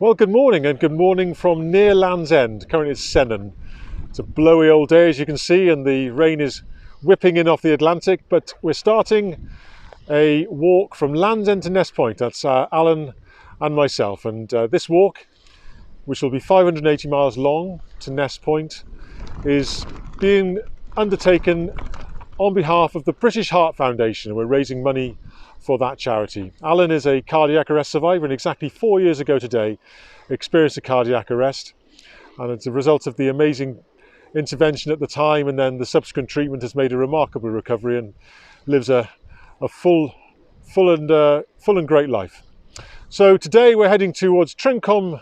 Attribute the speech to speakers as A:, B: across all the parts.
A: Well, good morning, and good morning from near Land's End. Currently it's Sennen. It's a blowy old day, as you can see, and the rain is whipping in off the Atlantic, but we're starting a walk from Land's End to Ness Point. That's Alan and myself, and this walk, which will be 580 miles long to Ness Point, is being undertaken on behalf of the British Heart Foundation. We're raising money for that charity. Alan is a cardiac arrest survivor, and exactly 4 years ago today experienced a cardiac arrest, and as a result of the amazing intervention at the time and then the subsequent treatment has made a remarkable recovery and lives a full and great life. So today we're heading towards Trencombe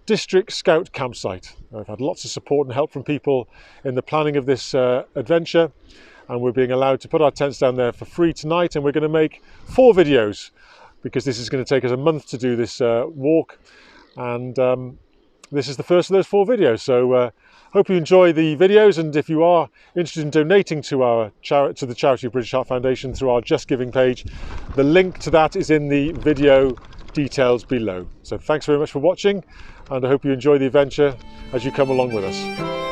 A: District Scout campsite. I've had lots of support and help from people in the planning of this adventure, and we're being allowed to put our tents down there for free tonight, and we're going to make 4 videos because this is going to take us a month to do this walk, and this is the first of those 4 videos. So hope you enjoy the videos, and if you are interested in donating to the charity of British Heart Foundation through our Just Giving page, the link to that is in the video details below. So thanks very much for watching, and I hope you enjoy the adventure as you come along with us.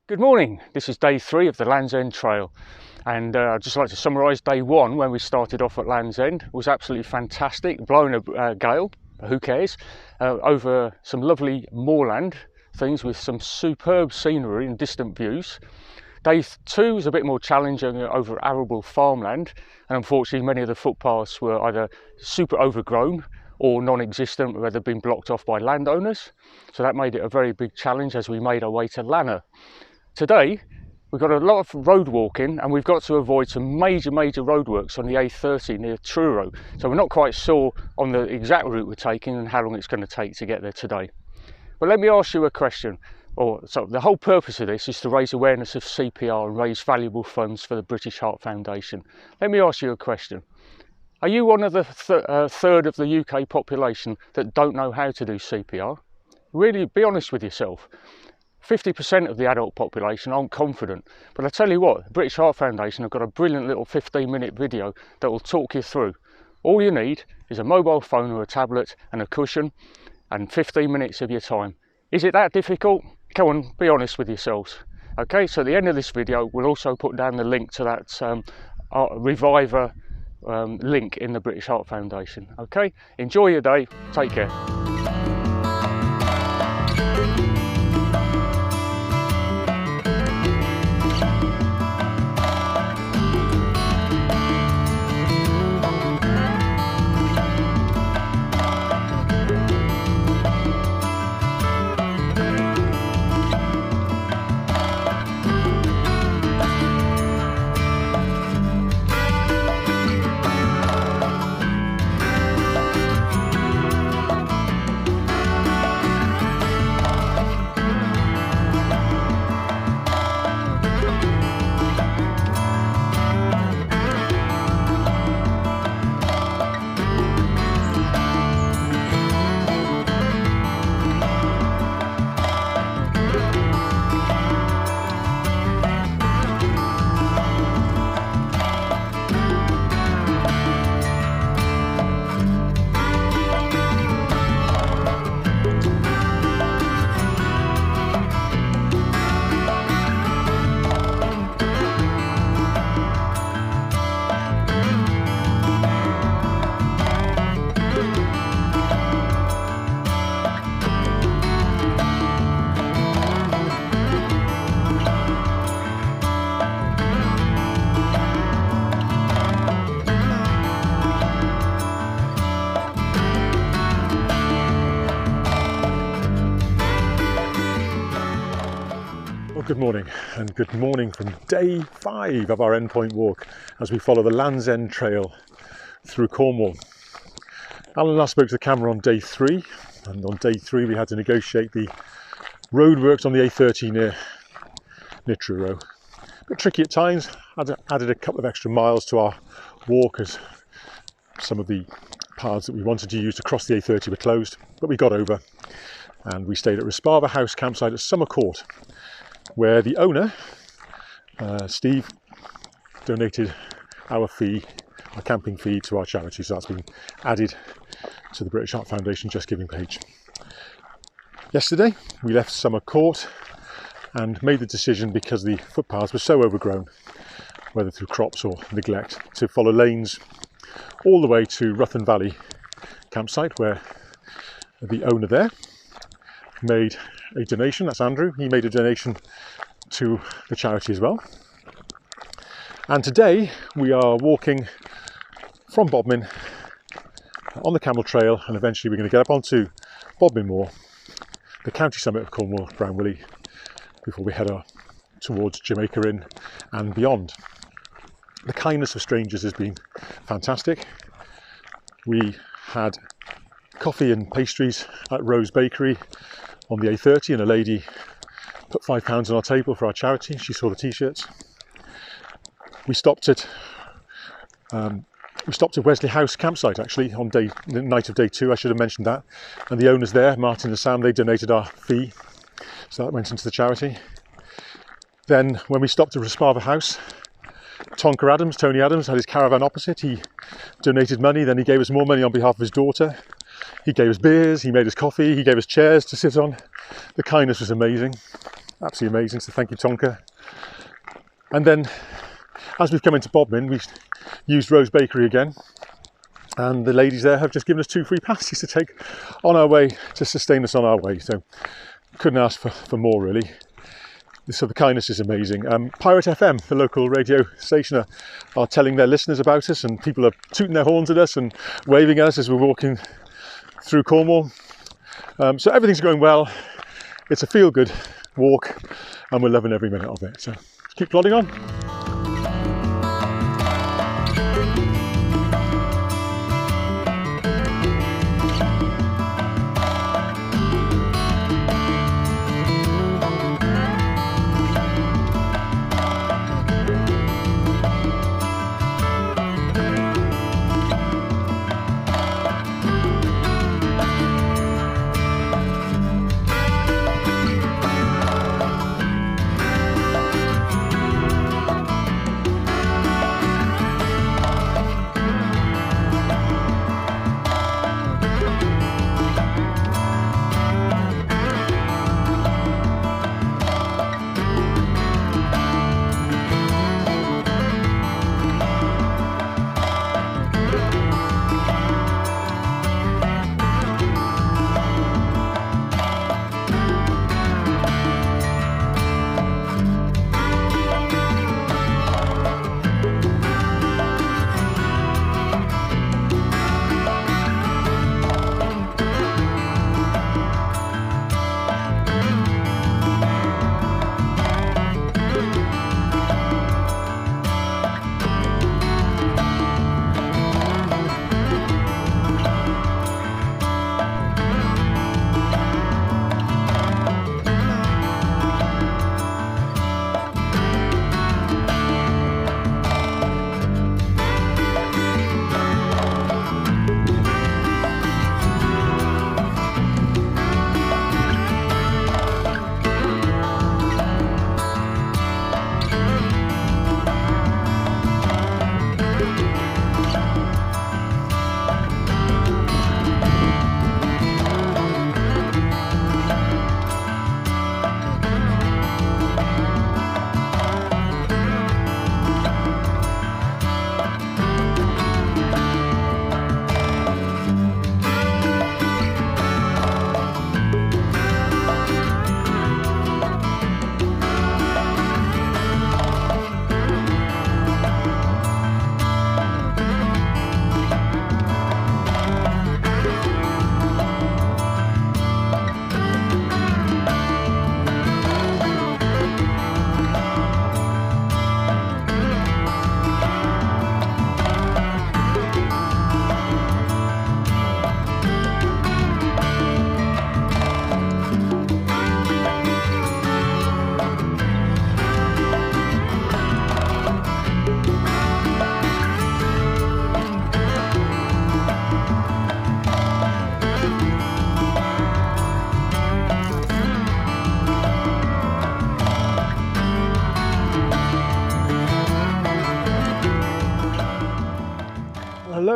B: Good morning, this is day 3 of the Land's End Trail, and I'd just like to summarise day 1 when we started off at Land's End. It was absolutely fantastic, blowing a gale, who cares, over some lovely moorland things with some superb scenery and distant views. Day 2 was a bit more challenging over arable farmland, and unfortunately many of the footpaths were either super overgrown or non-existent, where they'd been blocked off by landowners, so that made it a very big challenge as we made our way to Lanner. Today we've got a lot of road walking, and we've got to avoid some major roadworks on the A30 near Truro, so we're not quite sure on the exact route we're taking and how long it's going to take to get there today. But let me ask you a question. So the whole purpose of this is to raise awareness of CPR and raise valuable funds for the British Heart Foundation. Let me ask you a question. Are you one of the third of the UK population that don't know how to do CPR? Really, be honest with yourself. 50% of the adult population aren't confident, but I tell you what, the British Heart Foundation have got a brilliant little 15-minute video that will talk you through. All you need is a mobile phone or a tablet and a cushion and 15 minutes of your time. Is it that difficult? Come on, be honest with yourselves. Okay, so at the end of this video we'll also put down the link to that Reviver link in the British Heart Foundation. Okay, enjoy your day, take care.
A: Well, good morning, and good morning from day 5 of our EndPoint walk as we follow the Land's End Trail through Cornwall. Alan last spoke to the camera on day 3, and on day 3 we had to negotiate the roadworks on the A30 near Truro. A bit tricky at times. Added a couple of extra miles to our walk as some of the paths that we wanted to use to cross the A30 were closed, but we got over and we stayed at Resparva House campsite at Summer Court, where the owner, Steve, donated our camping fee to our charity, so that's been added to the British Heart Foundation Just Giving page. Yesterday we left Summer Court and made the decision, because the footpaths were so overgrown, whether through crops or neglect, to follow lanes all the way to Ruthen Valley campsite, where the owner there made a donation. That's Andrew. He made a donation to the charity as well. And today we are walking from Bodmin on the Camel Trail, and eventually we're going to get up onto Bodmin Moor, the county summit of Cornwall, Brownwilly, before we head towards Jamaica Inn and beyond. The kindness of strangers has been fantastic. We had coffee and pastries at Rose Bakery on the A30, and a lady put £5 on our table for our charity. She saw the t-shirts. We stopped at Wesley House campsite actually on the night of day 2. I should have mentioned that. And the owners there, Martin and Sam, they donated our fee, so that went into the charity. Then when we stopped at Resparva House, Tony Adams had his caravan opposite. He donated money, then he gave us more money on behalf of his daughter. He gave us beers, he made us coffee, he gave us chairs to sit on. The kindness was amazing, absolutely amazing, so thank you, Tonka. And then as we've come into Bodmin, we used Rose Bakery again, and the ladies there have just given us 2 free pasties to take on our way, to sustain us on our way, so couldn't ask for more really. So the kindness is amazing. Pirate FM, the local radio station, are telling their listeners about us, and people are tooting their horns at us and waving at us as we're walking through Cornwall. So everything's going well. It's a feel-good walk and we're loving every minute of it. So keep plodding on.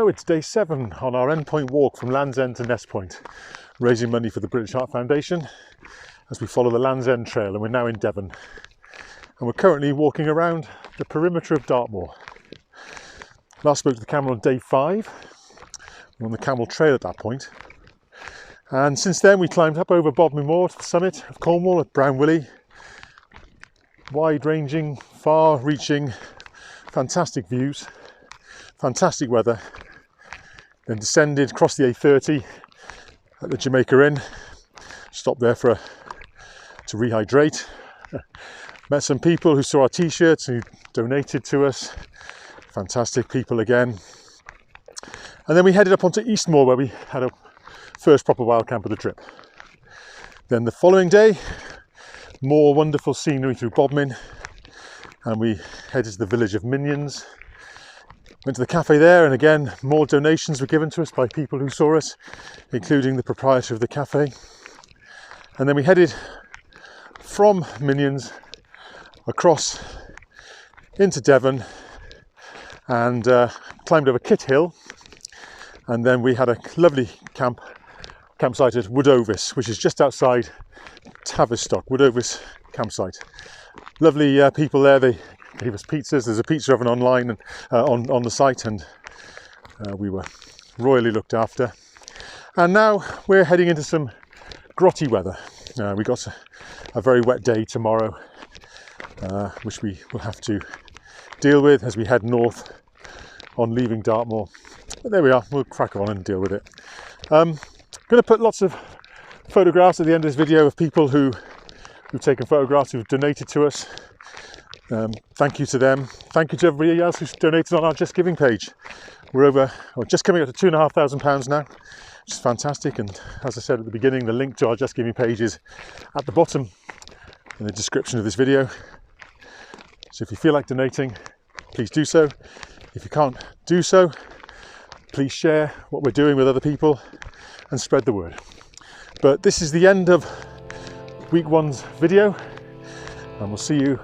A: Hello, it's day 7 on our EndPoint walk from Land's End to Ness Point, raising money for the British Heart Foundation as we follow the Land's End Trail, and we're now in Devon. And we're currently walking around the perimeter of Dartmoor. Last spoke to the camel on day 5. We're on the camel trail at that point. And since then we climbed up over Bodmin Moor to the summit of Cornwall at Brown Willy. Wide-ranging, far-reaching, fantastic views, fantastic weather. Then descended, crossed the A30 at the Jamaica Inn, stopped there to rehydrate. Met some people who saw our t-shirts and who donated to us. Fantastic people again. And then we headed up onto Eastmoor, where we had a first proper wild camp of the trip. Then the following day, more wonderful scenery through Bodmin, and we headed to the village of Minions. Went to the cafe there, and again more donations were given to us by people who saw us, including the proprietor of the cafe. And then we headed from Minions across into Devon and climbed over Kit Hill, and then we had a lovely campsite at Woodovis, which is just outside Tavistock. Woodovis campsite. Lovely people there. They gave us pizzas. There's a pizza oven online and on the site, and we were royally looked after. And now we're heading into some grotty weather. We got a very wet day tomorrow, which we will have to deal with as we head north on leaving Dartmoor. But there we are, we'll crack on and deal with it. I'm going to put lots of photographs at the end of this video of people who've taken photographs, who've donated to us. Thank you to them. Thank you to everybody else who's donated on our Just Giving page. We're just coming up to £2,500 now, which is fantastic. And as I said at the beginning, the link to our Just Giving page is at the bottom in the description of this video. So if you feel like donating, please do so. If you can't do so, please share what we're doing with other people and spread the word. But this is the end of week 1's video, and we'll see you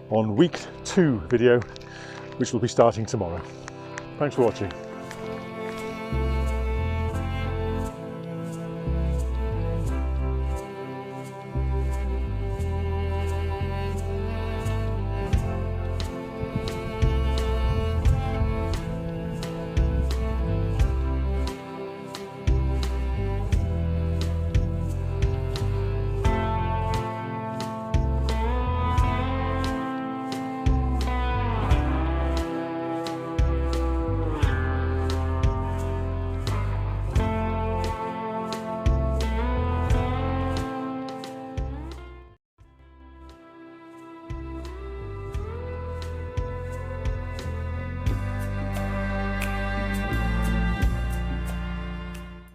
A: on week 2 video, which will be starting tomorrow. Thanks for watching.